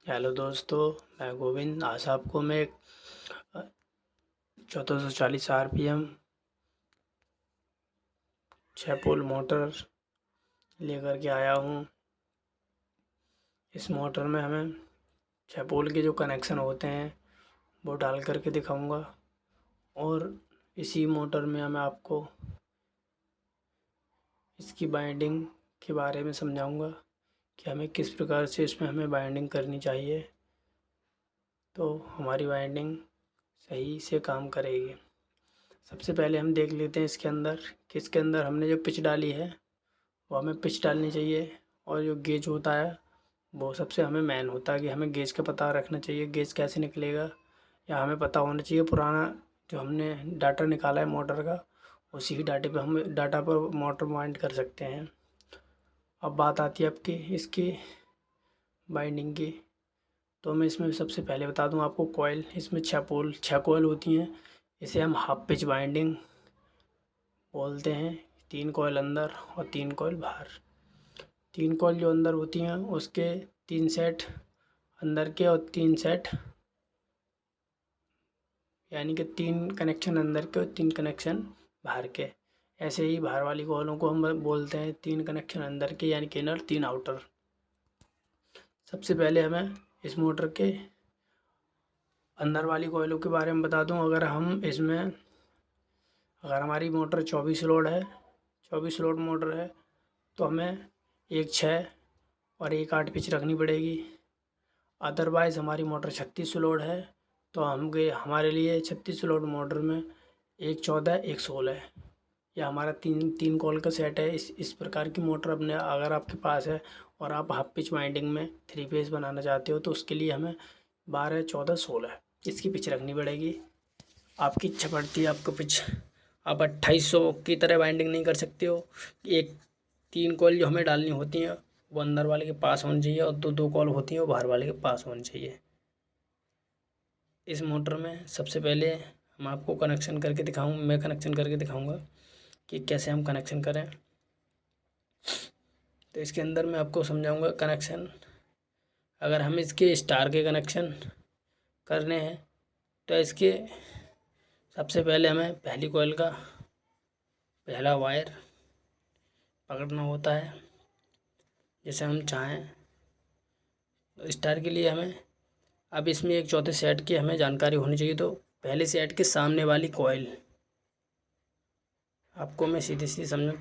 Hello दोस्तों, मैं गोविंद। आज आपको मैं एक 1440 आरपीएम 6 पोल मोटर लेकर के आया हूँ। इस मोटर में हमें 6 पोल के जो कनेक्शन होते हैं वो डाल करके दिखाऊंगा और इसी मोटर में मैं आपको इसकी बाइंडिंग के बारे में समझाऊंगा कि हमें किस प्रकार से इसमें हमें बाइंडिंग करनी चाहिए तो हमारी बाइंडिंग सही से काम करेगी। सबसे पहले हम देख लेते हैं इसके अंदर कि इसके अंदर हमने जो पिच डाली है वो हमें पिच डालनी चाहिए। और जो गेज होता है वो सबसे हमें मेन होता है कि हमें गेज का पता रखना चाहिए। गेज कैसे निकलेगा या हमें पता होना चाहिए पुराना जो हमने डाटा निकाला है मोटर का, उसी ही डाटे पे हम डाटा पर मोटर बाइंड कर सकते हैं। अब बात आती है आपकी इसकी बाइंडिंग की। तो मैं इसमें सबसे पहले बता दूं आपको, कॉइल इसमें 6 कॉइल होती हैं। इसे हम हाफ पिच बाइंडिंग बोलते हैं। 3 कॉइल अंदर और 3 कॉइल बाहर। 3 कॉइल जो अंदर होती हैं उसके 3 सेट अंदर के और 3 सेट, यानी कि 3 कनेक्शन अंदर के और 3 कनेक्शन बाहर के। ऐसे ही बाहर वाली कॉइलों को हम बोलते हैं 3 कनेक्शन अंदर के, यानी कि इनर 3 आउटर। सबसे पहले हमें इस मोटर के अंदर वाली कॉइलों के बारे में बता दूं। अगर हमारी मोटर 24 लोड मोटर है तो हमें एक 6 और एक 8 पिच रखनी पड़ेगी। अदरवाइज़ हमारी मोटर 36 लोड है तो हमारे लिए 36 लोड मोटर में एक 14 एक 16 है। यह हमारा तीन कॉल का सेट है। इस प्रकार की मोटर अपने अगर आपके पास है और आप हाफ पिच वाइंडिंग में 3 फेज बनाना चाहते हो तो उसके लिए हमें 12 14 16 इसकी पिच रखनी पड़ेगी। आपकी इच्छा पड़ती है आपको पिच आप 2800 की तरह वाइंडिंग नहीं कर सकते हो। एक 3 कॉल जो हमें डालनी होती हैं वो अंदर वाले के पास होनी चाहिए और दो कॉल होती हैं वो बाहर वाले के पास होनी चाहिए। इस मोटर में सबसे पहले मैं कनेक्शन करके दिखाऊंगा कि कैसे हम कनेक्शन करें। तो इसके अंदर मैं आपको समझाऊंगा कनेक्शन। अगर हम इसके स्टार के कनेक्शन करने हैं तो इसके सबसे पहले हमें पहली कॉइल का पहला वायर पकड़ना होता है जैसे हम चाहें। तो स्टार के लिए हमें अब इसमें एक चौथे सेट की हमें जानकारी होनी चाहिए। तो पहले सेट के सामने वाली कॉइल आपको मैं सीधी सीधी समझ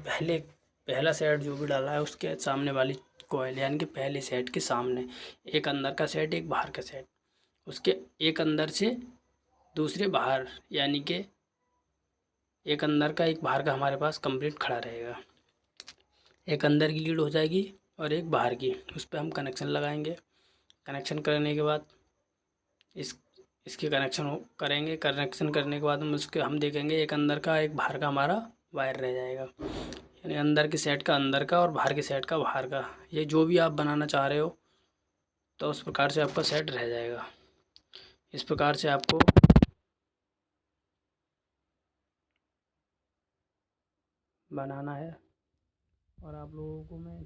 पहला सेट जो भी डाला है उसके सामने वाली कॉइल, यानी कि पहले सेट के सामने एक अंदर का सेट एक बाहर का सेट, उसके एक अंदर से दूसरे बाहर, यानी कि एक अंदर का एक बाहर का हमारे पास कंप्लीट खड़ा रहेगा। एक अंदर की लीड हो जाएगी और एक बाहर की, उस पर हम कनेक्शन लगाएंगे। कनेक्शन करने के बाद इसके करेंगे। कनेक्शन करने के बाद हम देखेंगे एक अंदर का एक बाहर का हमारा वायर रह जाएगा, यानी अंदर के सेट का अंदर का और बाहर के सेट का बाहर का। ये जो भी आप बनाना चाह रहे हो तो उस प्रकार से आपका सेट रह जाएगा। इस प्रकार से आपको बनाना है। और आप लोगों को मैं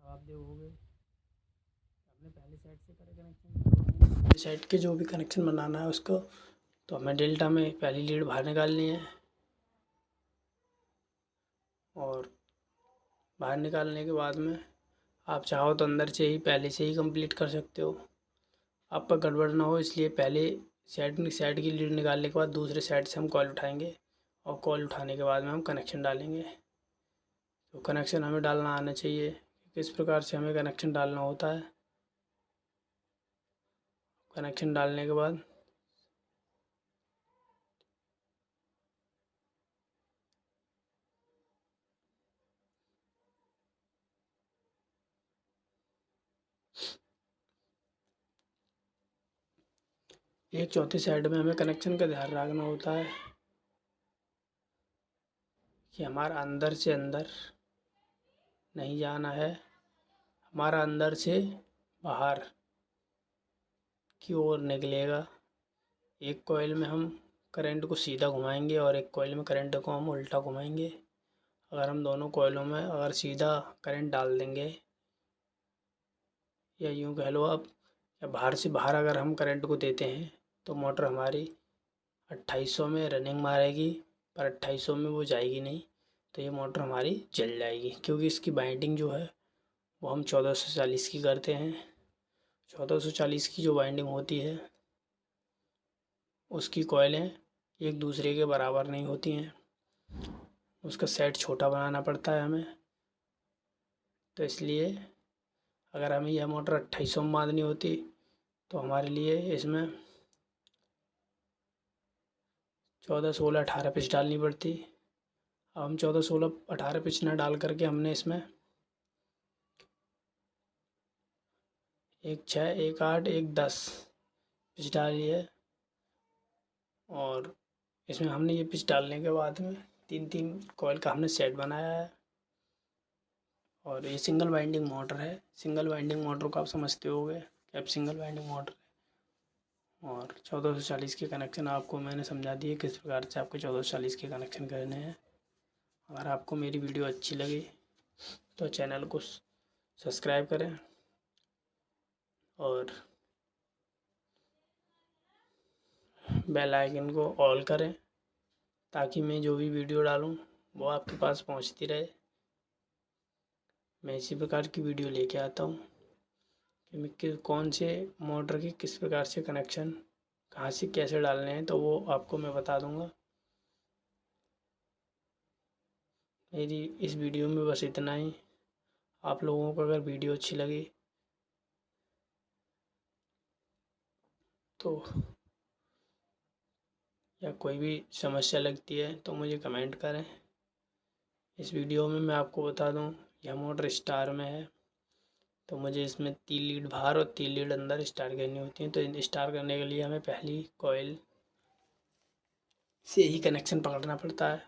आप देखोगे अपने पहले सेट से करें कनेक्शन, तो पहले सेट के जो भी कनेक्शन बनाना है उसको, तो हमें डेल्टा में पहली लीड बाहर निकालनी है और बाहर निकालने के बाद में आप चाहो तो अंदर से ही पहले से ही कंप्लीट कर सकते हो। आप पर गड़बड़ ना हो इसलिए पहले सेट की लीड निकालने के बाद दूसरे सेट से हम कॉइल उठाएंगे और कॉइल उठाने के बाद में हम कनेक्शन डालेंगे। तो कनेक्शन हमें डालना आना चाहिए, किस प्रकार से हमें कनेक्शन डालना होता है। कनेक्शन डालने के बाद एक चौथी साइड में हमें कनेक्शन का ध्यान रखना होता है कि हमारा अंदर से अंदर नहीं जाना है, हमारा अंदर से बाहर की ओर निकलेगा। एक कॉइल में हम करंट को सीधा घुमाएंगे और एक कॉइल में करंट को हम उल्टा घुमाएंगे। अगर हम दोनों कॉइलों में अगर सीधा करंट डाल देंगे, या यूँ कह लो आप, या बाहर से बाहर अगर हम करंट को देते हैं तो मोटर हमारी 2800 में रनिंग मारेगी, पर 2800 में वो जाएगी नहीं, तो ये मोटर हमारी जल जाएगी। क्योंकि इसकी बाइंडिंग जो है वो हम 1440 की करते हैं। 1440 की जो बाइंडिंग होती है उसकी कॉइलें एक दूसरे के बराबर नहीं होती हैं, उसका सेट छोटा बनाना पड़ता है हमें। तो इसलिए अगर हमें यह मोटर 2800 में बांधनी होती तो हमारे लिए इसमें 14, 16, 18 पिच डालनी पड़ती। अब हम 14, 16, 18 पिच ना डाल करके हमने इसमें 1, 6, 1, 8, 1, 10 पिच डाली है। और इसमें हमने ये पिच डालने के बाद में 3-3 कॉइल का हमने सेट बनाया है। और ये सिंगल वाइंडिंग मोटर है। सिंगल वाइंडिंग मोटर को आप समझते होंगे कि अब सिंगल वाइंडिंग मोटर है। और 1440 के कनेक्शन आपको मैंने समझा दिए किस प्रकार से आपको 1440 के कनेक्शन करने हैं। अगर आपको मेरी वीडियो अच्छी लगी तो चैनल को सब्सक्राइब करें और बेल आइकन को ऑल करें, ताकि मैं जो भी वीडियो डालूं वो आपके पास पहुंचती रहे। मैं इसी प्रकार की वीडियो लेके आता हूं कि मैं कौन से मोटर की किस प्रकार से कनेक्शन कहाँ से कैसे डालने हैं, तो वो आपको मैं बता दूंगा। मेरी इस वीडियो में बस इतना ही। आप लोगों को अगर वीडियो अच्छी लगी तो, या कोई भी समस्या लगती है तो मुझे कमेंट करें। इस वीडियो में मैं आपको बता दूं, यह मोटर स्टार में है, तो मुझे इसमें 3 लीड बाहर और 3 लीड अंदर स्टार करनी होती हैं। तो स्टार करने के लिए हमें पहली कॉइल से ही कनेक्शन पकड़ना पड़ता है।